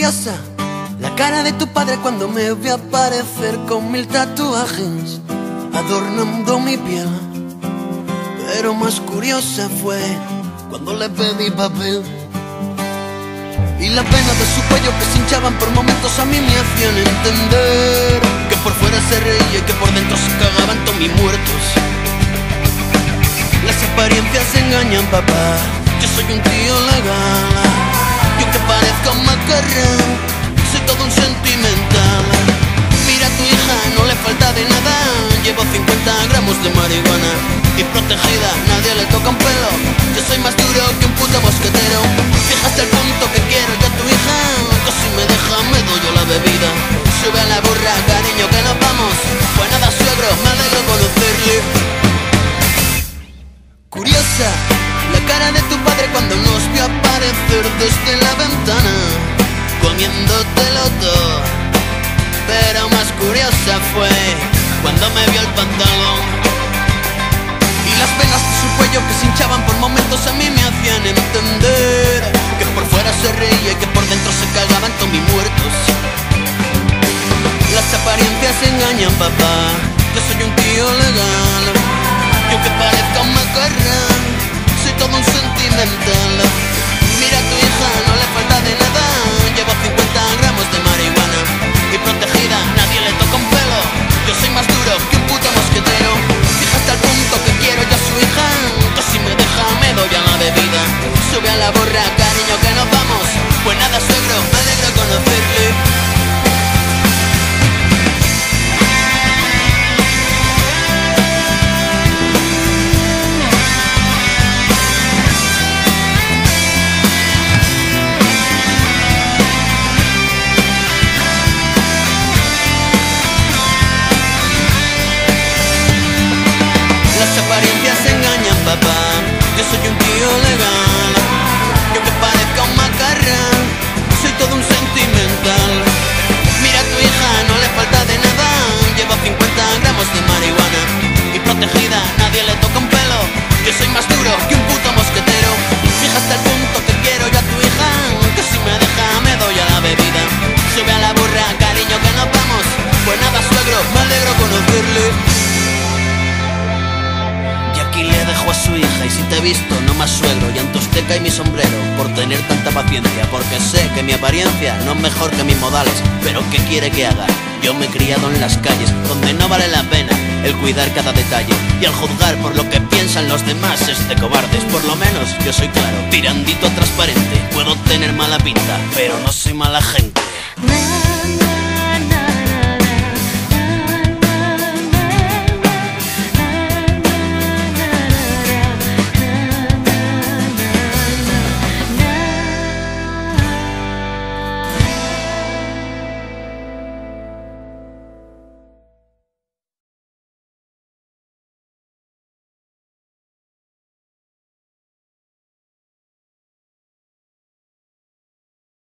Curiosa, la cara de tu padre cuando me vi aparecer con 1000 tatuajes adornando mi piel. Pero más curiosa fue cuando le pedí papel y las venas de su cuello que se hinchaban por momentos a mí me hacían entender que por fuera se reía y que por dentro se cagaban todos mis muertos. Las apariencias engañan, papá. Yo soy un tío legal, y aunque parezca un macarrón, soy todo un sentimental. Mira a tu hija, no le falta de nada. Llevo 50 gramos de marihuana y protegida, nadie le toca un pelo. Yo soy más duro que un puto mosquetero. Fíjate el punto que quiero yo a tu hija, que si me deja me doy yo la bebida. Sube a la burra, cariño, que nos vamos. Pues nada, suegro, me alegro conocerle. Curiosa, la cara de tu padre cuando nos vio aparecer desde la ventana, comiéndotelo todo. Pero más curiosa fue cuando me vio el pantalón y las venas de su cuello que se hinchaban por momentos a mí me hacían entender que por fuera se reía y que por dentro se cagaban todos mis muertos. Las apariencias engañan, papá. Yo soy un tío legal, y aunque parezca un macarrón, soy todo un sentimental. Mira a tu hija, no le falta de nada. Llevo 50 gramos de marihuana y protegida, nadie le toca un pelo. Yo soy más duro que un puto mosquetero. Fíjate al punto que quiero yo a su hija, que si me deja me doy a la bebida. Sube a la borra, cariño, que nos vamos. Pues nada, suegro, me alegro conocerle. Papá, yo soy un tío legal, y aunque parezca un macarrón, soy todo un sentimental. Mira a tu hija, no le falta de nada. Lleva 50 gramos de marihuana y protegida, nadie le toca un pelo. Yo soy más duro que un puto mosquetero. Fíjate el punto que quiero yo a tu hija, que si me deja me doy a la bebida. Sube a la burra, cariño, que nos vamos. Pues nada, suegro, me alegro conocerle. Y le dejo a su hija, y si te he visto, no más suegro. Y ante usted cae mi sombrero por tener tanta paciencia, porque sé que mi apariencia no es mejor que mis modales. Pero ¿qué quiere que haga? Yo me he criado en las calles, donde no vale la pena el cuidar cada detalle. Y al juzgar por lo que piensan los demás es de cobardes. Por lo menos yo soy claro, tirandito transparente. Puedo tener mala pinta, pero no soy mala gente.